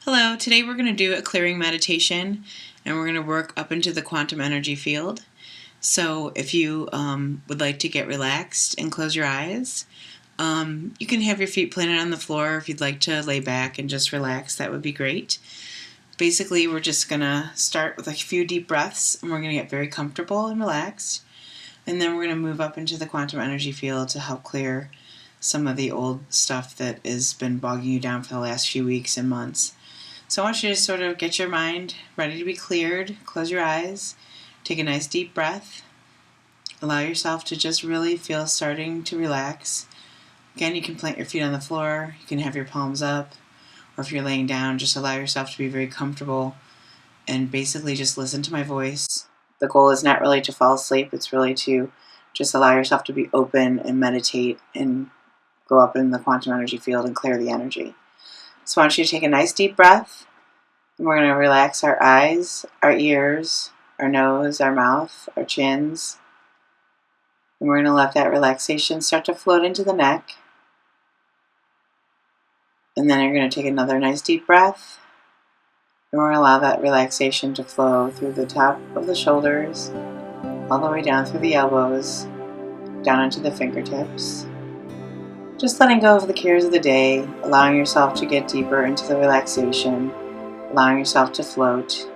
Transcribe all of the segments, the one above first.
Hello, today we're going to do a clearing meditation and we're going to work up into the quantum energy field. So if you would like to get relaxed and close your eyes, you can have your feet planted on the floor. If you'd like to lay back and just relax, that would be great. Basically, we're just going to start with a few deep breaths and we're going to get very comfortable and relaxed. And then we're going to move up into the quantum energy field to help clear some of the old stuff that has been bogging you down for the last few weeks and months. So I want you to sort of get your mind ready to be cleared, close your eyes, take a nice deep breath, allow yourself to just really feel starting to relax. Again, you can plant your feet on the floor, you can have your palms up, or if you're laying down, just allow yourself to be very comfortable and basically just listen to my voice. The goal is not really to fall asleep, it's really to just allow yourself to be open and meditate and go up in the quantum energy field and clear the energy. So I want you to take a nice deep breath, and we're going to relax our eyes, our ears, our nose, our mouth, our chins, and we're going to let that relaxation start to float into the neck. And then you're going to take another nice deep breath, and we're going to allow that relaxation to flow through the top of the shoulders, all the way down through the elbows, down into the fingertips. Just letting go of the cares of the day, allowing yourself to get deeper into the relaxation, allowing yourself to float.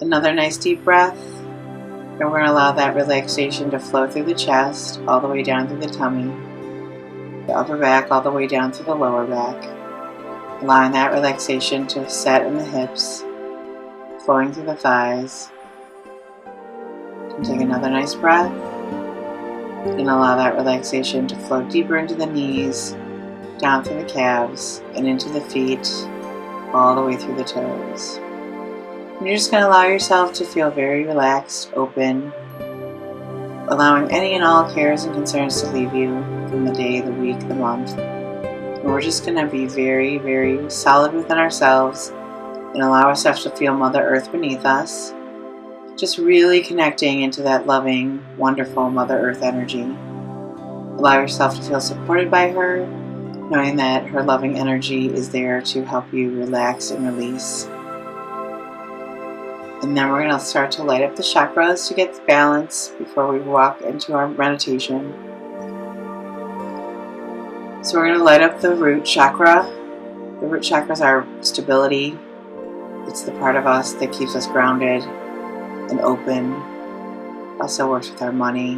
Another nice deep breath, and we're going to allow that relaxation to flow through the chest, all the way down through the tummy, the upper back, all the way down through the lower back, allowing that relaxation to set in the hips, flowing through the thighs. And take another nice breath, and allow that relaxation to flow deeper into the knees, down through the calves, and into the feet, all the way through the toes. And you're just going to allow yourself to feel very relaxed, open, allowing any and all cares and concerns to leave you from the day, the week, the month. And we're just going to be very, very solid within ourselves and allow ourselves to feel Mother Earth beneath us. Just really connecting into that loving, wonderful Mother Earth energy. Allow yourself to feel supported by her, knowing that her loving energy is there to help you relax and release. And then we're going to start to light up the chakras to get balance before we walk into our meditation. So we're going to light up the root chakra. The root chakra is our stability. It's the part of us that keeps us grounded and open. Also works with our money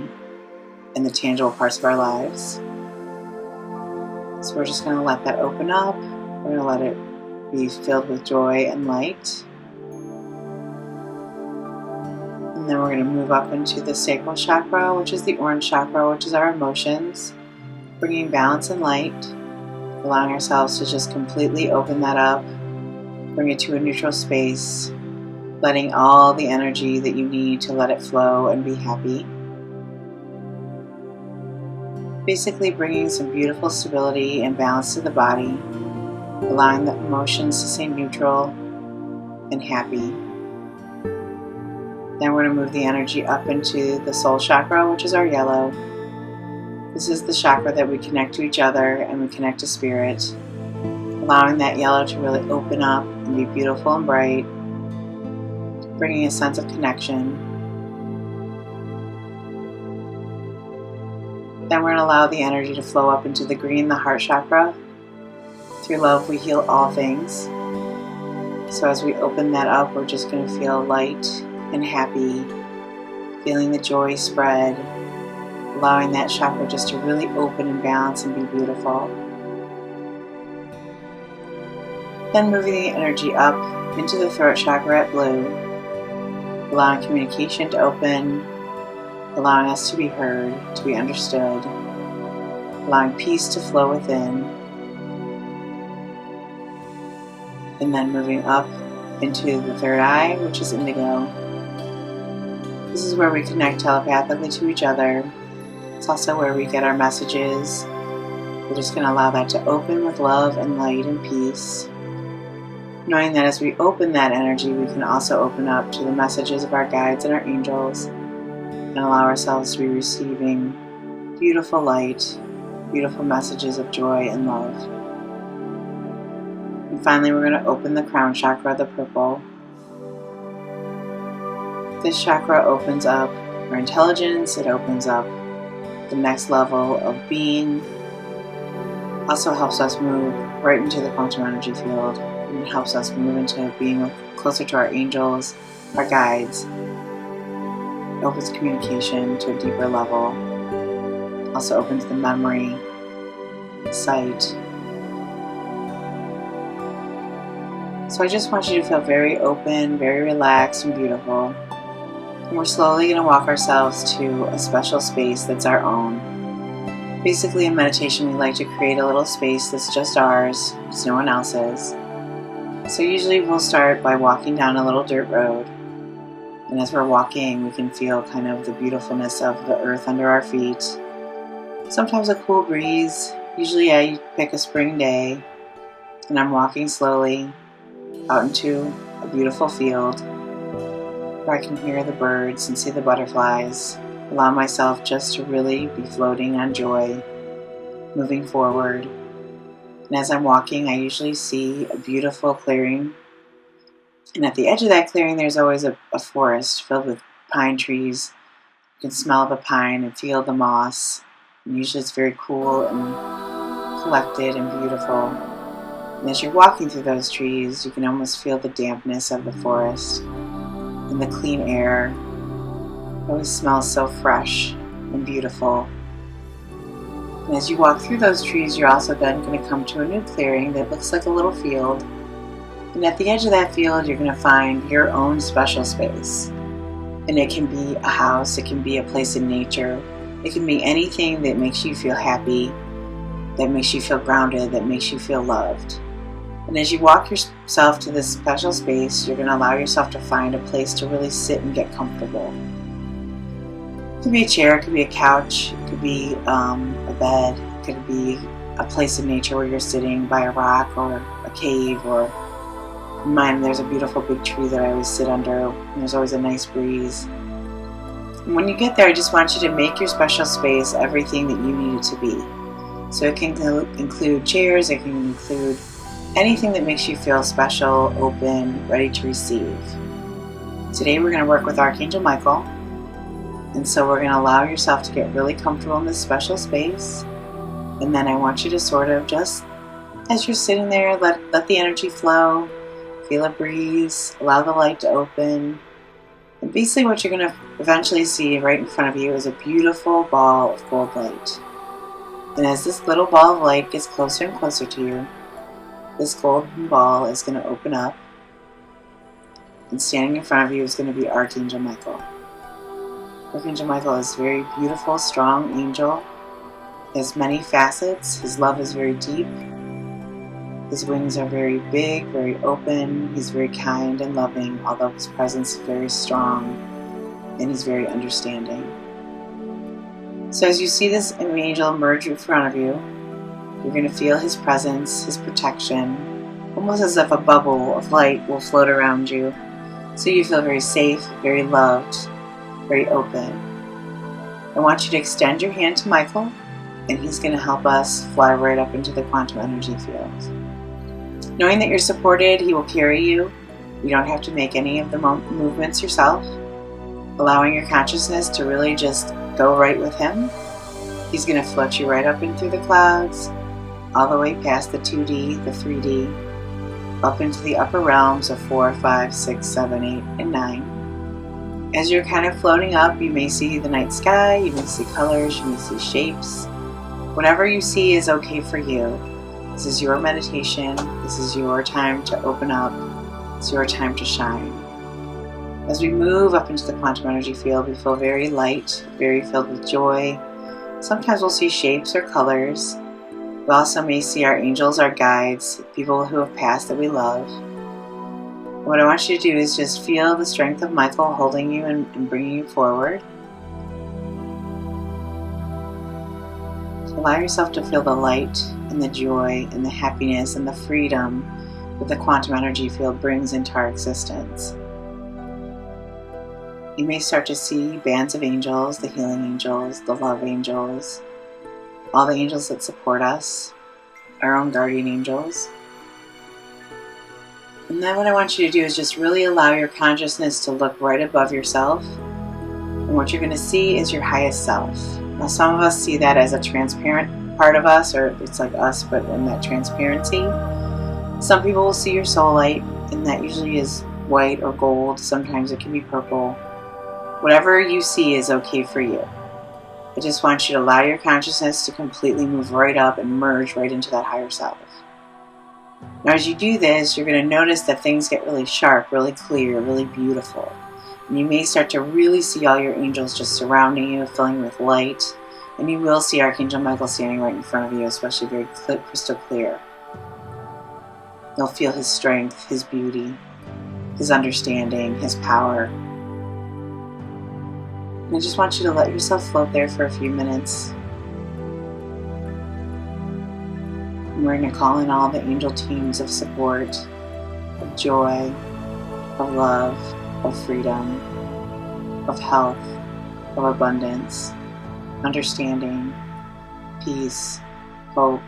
and the tangible parts of our lives. So we're just going to let that open up. We're going to let it be filled with joy and light. And then we're going to move up into the sacral chakra, which is the orange chakra, which is our emotions, bringing balance and light, allowing ourselves to just completely open that up, bring it to a neutral space, letting all the energy that you need to let it flow and be happy. Basically bringing some beautiful stability and balance to the body, allowing the emotions to stay neutral and happy. Then we're going to move the energy up into the soul chakra, which is our yellow. This is the chakra that we connect to each other and we connect to spirit, allowing that yellow to really open up and be beautiful and bright, bringing a sense of connection. Then we're going to allow the energy to flow up into the green, the heart chakra. Through love, we heal all things. So as we open that up, we're just going to feel light and happy, feeling the joy spread, allowing that chakra just to really open and balance and be beautiful. Then moving the energy up into the throat chakra at blue, allowing communication to open, allowing us to be heard, to be understood, allowing peace to flow within, and then moving up into the third eye, which is indigo. This is where we connect telepathically to each other. It's also where we get our messages. We're just going to allow that to open with love and light and peace, knowing that as we open that energy, we can also open up to the messages of our guides and our angels and allow ourselves to be receiving beautiful light, beautiful messages of joy and love. And finally, we're going to open the crown chakra, the purple. This chakra opens up our intelligence. It opens up the next level of being. Also helps us move right into the quantum energy field. And it helps us move into being closer to our angels, our guides. It opens communication to a deeper level. Also opens the memory, sight. So I just want you to feel very open, very relaxed and beautiful. And we're slowly going to walk ourselves to a special space that's our own. Basically in meditation we like to create a little space that's just ours, it's no one else's. So usually we'll start by walking down a little dirt road. And as we're walking we can feel kind of the beautifulness of the earth under our feet. Sometimes a cool breeze. Usually I pick a spring day and I'm walking slowly out into a beautiful field where I can hear the birds and see the butterflies. Allow myself just to really be floating on joy, moving forward. And as I'm walking, I usually see a beautiful clearing. And at the edge of that clearing, there's always a forest filled with pine trees. You can smell the pine and feel the moss. And usually it's very cool and collected and beautiful. And as you're walking through those trees, you can almost feel the dampness of the forest and the clean air. It always smells so fresh and beautiful. And as you walk through those trees, you're also then going to come to a new clearing that looks like a little field. And at the edge of that field, you're going to find your own special space. And it can be a house, it can be a place in nature, it can be anything that makes you feel happy, that makes you feel grounded, that makes you feel loved. And as you walk yourself to this special space, you're going to allow yourself to find a place to really sit and get comfortable. It could be a chair, it could be a couch, it could be a bed, it could be a place in nature where you're sitting by a rock or a cave, or in mine there's a beautiful big tree that I always sit under, and there's always a nice breeze. And when you get there, I just want you to make your special space everything that you need it to be. So it can include chairs, it can include anything that makes you feel special, open, ready to receive. Today we're going to work with Archangel Michael. And so we're going to allow yourself to get really comfortable in this special space. And then I want you to sort of just, as you're sitting there, let the energy flow, feel a breeze, allow the light to open. And basically what you're going to eventually see right in front of you is a beautiful ball of gold light. And as this little ball of light gets closer and closer to you, this golden ball is going to open up, and standing in front of you is going to be Archangel Michael. Archangel Michael is a very beautiful, strong angel. He has many facets. His love is very deep. His wings are very big, very open. He's very kind and loving, although his presence is very strong, and he's very understanding. So as you see this angel emerge in front of you, you're going to feel his presence, his protection, almost as if a bubble of light will float around you. So you feel very safe, very loved, very open. I want you to extend your hand to Michael, and he's going to help us fly right up into the quantum energy field. Knowing that you're supported, he will carry you. You don't have to make any of the movements yourself. Allowing your consciousness to really just go right with him. He's going to float you right up and through the clouds, all the way past the 2D, the 3D, up into the upper realms of 4, 5, 6, 7, 8, and 9. As you're kind of floating up, you may see the night sky, you may see colors, you may see shapes. Whatever you see is okay for you. This is your meditation. This is your time to open up. It's your time to shine. As we move up into the quantum energy field, we feel very light, very filled with joy. Sometimes we'll see shapes or colors. We also may see our angels, our guides, people who have passed that we love. What I want you to do is just feel the strength of Michael holding you and bringing you forward. Allow yourself to feel the light and the joy and the happiness and the freedom that the quantum energy field brings into our existence. You may start to see bands of angels, the healing angels, the love angels, all the angels that support us, our own guardian angels. And then what I want you to do is just really allow your consciousness to look right above yourself. And what you're going to see is your highest self. Now, some of us see that as a transparent part of us, or it's like us, but in that transparency. Some people will see your soul light, and that usually is white or gold. Sometimes it can be purple. Whatever you see is okay for you. I just want you to allow your consciousness to completely move right up and merge right into that higher self. Now, as you do this, you're going to notice that things get really sharp, really clear, really beautiful. And you may start to really see all your angels just surrounding you, filling you with light. And you will see Archangel Michael standing right in front of you, especially very crystal clear. You'll feel his strength, his beauty, his understanding, his power. And I just want you to let yourself float there for a few minutes. And we're going to call in all the angel teams of support, of joy, of love, of freedom, of health, of abundance, understanding, peace, hope.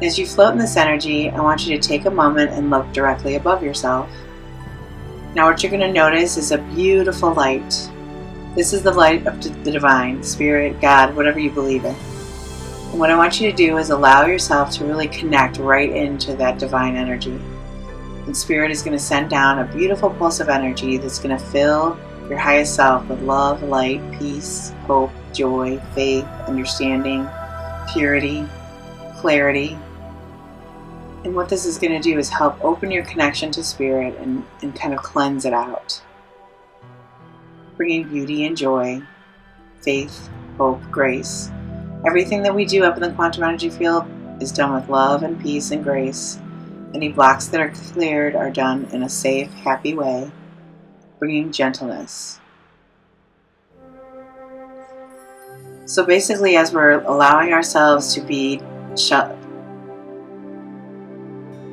As you float in this energy, I want you to take a moment and look directly above yourself. Now what you're going to notice is a beautiful light. This is the light of the divine, spirit, God, whatever you believe in. And what I want you to do is allow yourself to really connect right into that divine energy. And Spirit is going to send down a beautiful pulse of energy that's going to fill your highest self with love, light, peace, hope, joy, faith, understanding, purity, clarity. And what this is going to do is help open your connection to Spirit and kind of cleanse it out. Bringing beauty and joy, faith, hope, grace. Everything that we do up in the quantum energy field is done with love and peace and grace. Any blocks that are cleared are done in a safe, happy way, bringing gentleness. So basically, as we're allowing ourselves to be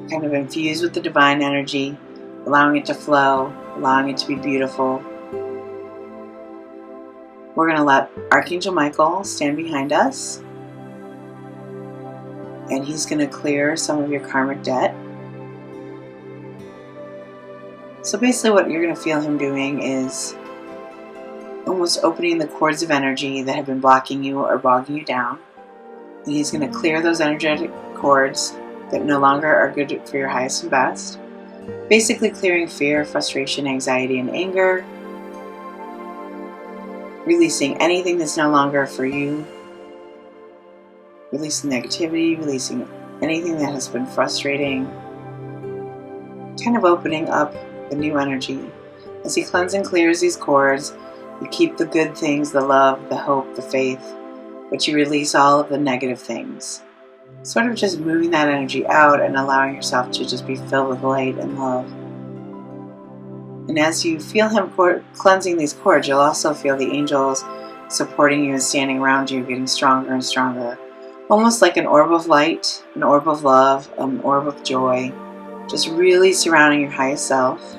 kind of infused with the divine energy, allowing it to flow, allowing it to be beautiful, we're going to let Archangel Michael stand behind us, and he's going to clear some of your karmic debt. So basically what you're going to feel him doing is almost opening the cords of energy that have been blocking you or bogging you down. And he's going to clear those energetic cords that no longer are good for your highest and best. Basically clearing fear, frustration, anxiety, and anger. Releasing anything that's no longer for you. Releasing negativity, releasing anything that has been frustrating. Kind of opening up the new energy. As he cleanses and clears these cords, you keep the good things, the love, the hope, the faith, but you release all of the negative things. Sort of just moving that energy out and allowing yourself to just be filled with light and love. And as you feel him cleansing these cords, you'll also feel the angels supporting you and standing around you, getting stronger and stronger. Almost like an orb of light, an orb of love, an orb of joy. Just really surrounding your highest self.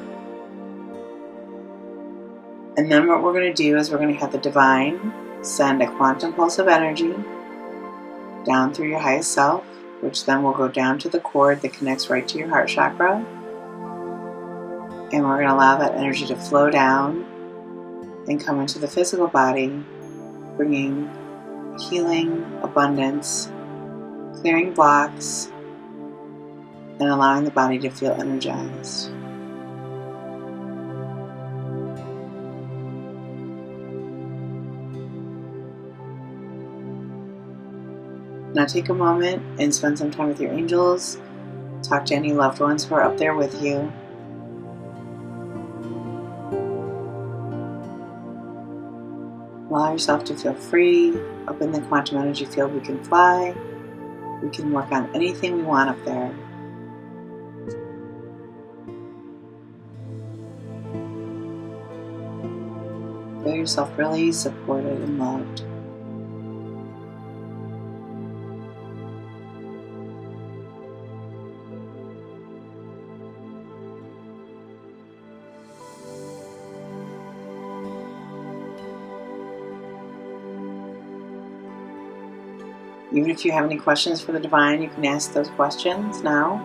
And then what we're going to do is we're going to have the divine send a quantum pulse of energy down through your highest self, which then will go down to the cord that connects right to your heart chakra. And we're going to allow that energy to flow down and come into the physical body, bringing healing, abundance, clearing blocks, and allowing the body to feel energized. Now take a moment and spend some time with your angels. Talk to any loved ones who are up there with you. Allow yourself to feel free. Up in the quantum energy field, we can fly. We can work on anything we want up there. Feel yourself really supported and loved. Even if you have any questions for the divine, you can ask those questions now.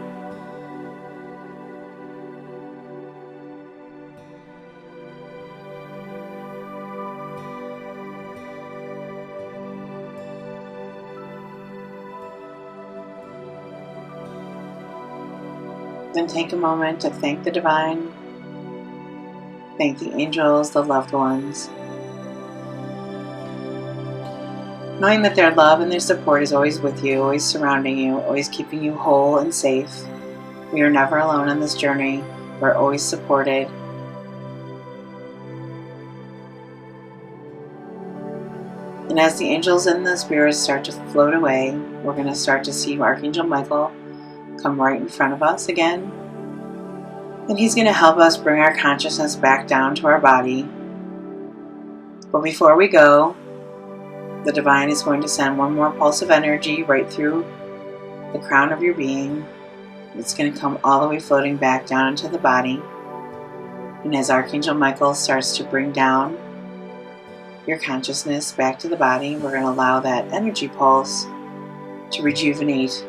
Then take a moment to thank the divine, thank the angels, the loved ones, knowing that their love and their support is always with you, always surrounding you, always keeping you whole and safe. We are never alone on this journey. We're always supported. And as the angels and the spirits start to float away, we're going to start to see Archangel Michael come right in front of us again. And he's going to help us bring our consciousness back down to our body. But before we go, the divine is going to send one more pulse of energy right through the crown of your being. It's going to come all the way floating back down into the body. And as Archangel Michael starts to bring down your consciousness back to the body, we're going to allow that energy pulse to rejuvenate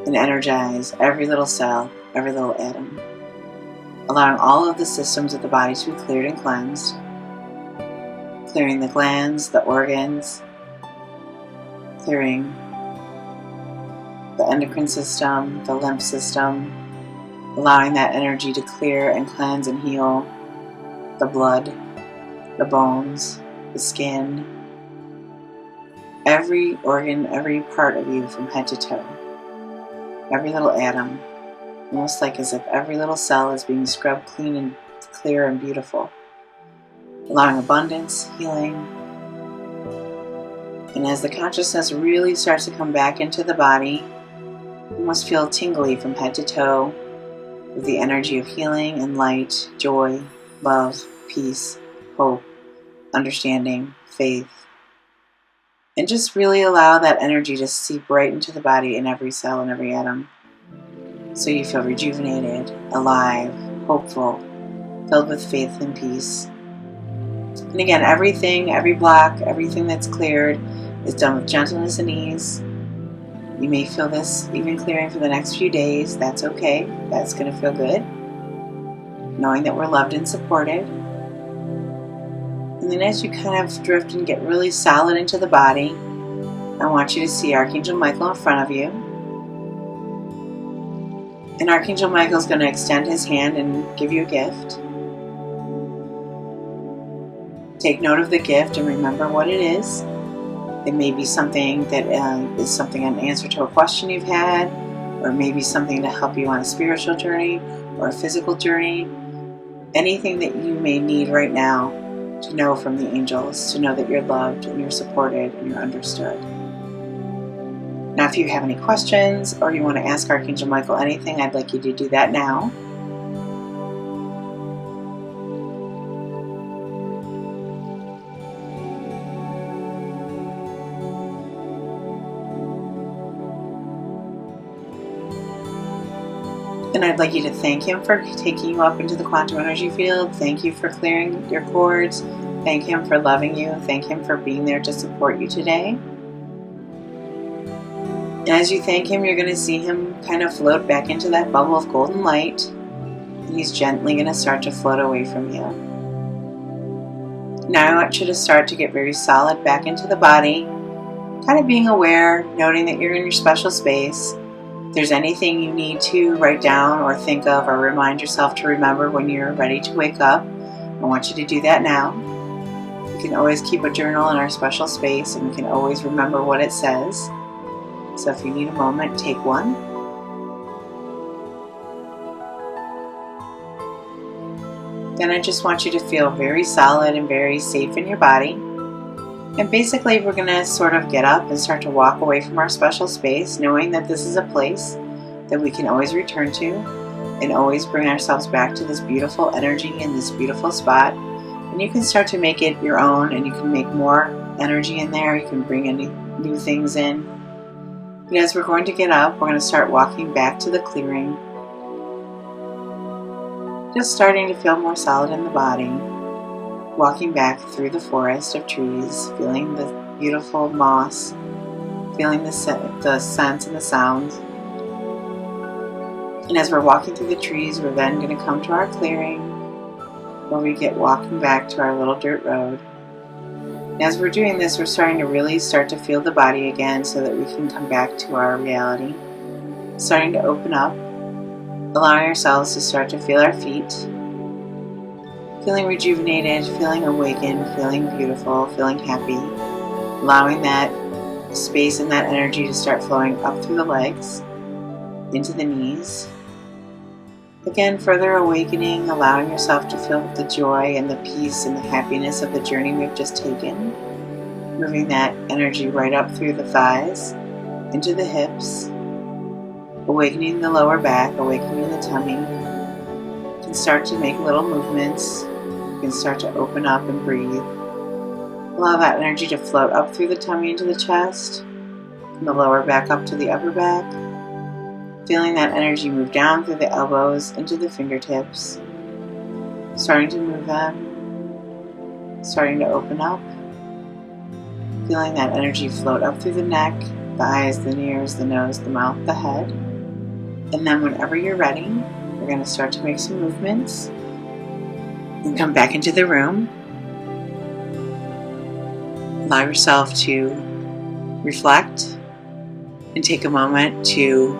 and energize every little cell, every little atom, allowing all of the systems of the body to be cleared and cleansed, clearing the glands, the organs, clearing the endocrine system, the lymph system, allowing that energy to clear and cleanse and heal the blood, the bones, the skin, every organ, every part of you from head to toe, every little atom, almost like as if every little cell is being scrubbed clean and clear and beautiful, allowing abundance, healing. And as the consciousness really starts to come back into the body, you must feel tingly from head to toe with the energy of healing and light, joy, love, peace, hope, understanding, faith. And just really allow that energy to seep right into the body in every cell and every atom. So you feel rejuvenated, alive, hopeful, filled with faith and peace. And again, everything, every block, everything that's cleared is done with gentleness and ease. You may feel this even clearing for the next few days. That's okay. That's going to feel good. Knowing that we're loved and supported. And then as you kind of drift and get really solid into the body, I want you to see Archangel Michael in front of you. And Archangel Michael is going to extend his hand and give you a gift. Take note of the gift and remember what it is. It may be something that is something an answer to a question you've had, or maybe something to help you on a spiritual journey or a physical journey. Anything that you may need right now to know from the angels, to know that you're loved and you're supported and you're understood. Now, if you have any questions or you want to ask Archangel Michael anything, I'd like you to do that now. And I'd like you to thank him for taking you up into the quantum energy field. Thank you for clearing your cords. Thank him for loving you. Thank him for being there to support you today. And as you thank him, you're going to see him kind of float back into that bubble of golden light. And he's gently going to start to float away from you. Now I want you to start to get very solid back into the body. Kind of being aware, noting that you're in your special space. If there's anything you need to write down or think of or remind yourself to remember when you're ready to wake up, I want you to do that now. You can always keep a journal in our special space and you can always remember what it says. So if you need a moment, take one. Then I just want you to feel very solid and very safe in your body. And basically we're going to sort of get up and start to walk away from our special space, knowing that this is a place that we can always return to and always bring ourselves back to this beautiful energy in this beautiful spot. And you can start to make it your own, and you can make more energy in there. You can bring any new things in. And as we're going to get up, we're going to start walking back to the clearing. Just starting to feel more solid in the body. Walking back through the forest of trees, feeling the beautiful moss feeling the scents and the sounds. And as we're walking through the trees, we're then going to come to our clearing where we get walking back to our little dirt road. And as we're doing this, we're starting to really start to feel the body again so that we can come back to our reality. Starting to open up, allowing ourselves to start to feel our feet, feeling rejuvenated, feeling awakened, feeling beautiful, feeling happy, allowing that space and that energy to start flowing up through the legs, into the knees. Again, further awakening, allowing yourself to feel the joy and the peace and the happiness of the journey we've just taken. Moving that energy right up through the thighs, into the hips, awakening the lower back, awakening the tummy. You can start to make little movements. You can start to open up and breathe. Allow that energy to float up through the tummy into the chest, from the lower back up to the upper back. Feeling that energy move down through the elbows into the fingertips. Starting to move them. Starting to open up. Feeling that energy float up through the neck, the eyes, the ears, the nose, the mouth, the head. And then whenever you're ready, we're going to start to make some movements. And come back into the room. Allow yourself to reflect and take a moment to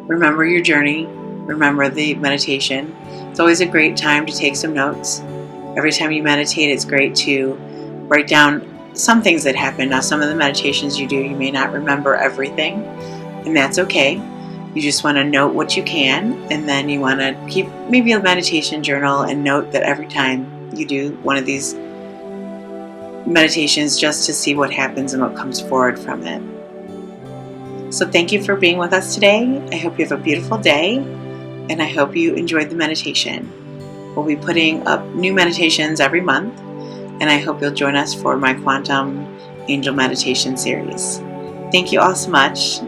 remember your journey, remember the meditation. It's always a great time to take some notes. Every time you meditate, it's great to write down some things that happen. Now, some of the meditations you do, you may not remember everything, and that's okay. You just want to note what you can, and then you want to keep maybe a meditation journal and note that every time you do one of these meditations, just to see what happens and what comes forward from it. So thank you for being with us today. I hope you have a beautiful day, and I hope you enjoyed the meditation. We'll be putting up new meditations every month, and I hope you'll join us for my Quantum Angel Meditation series. Thank you all so much.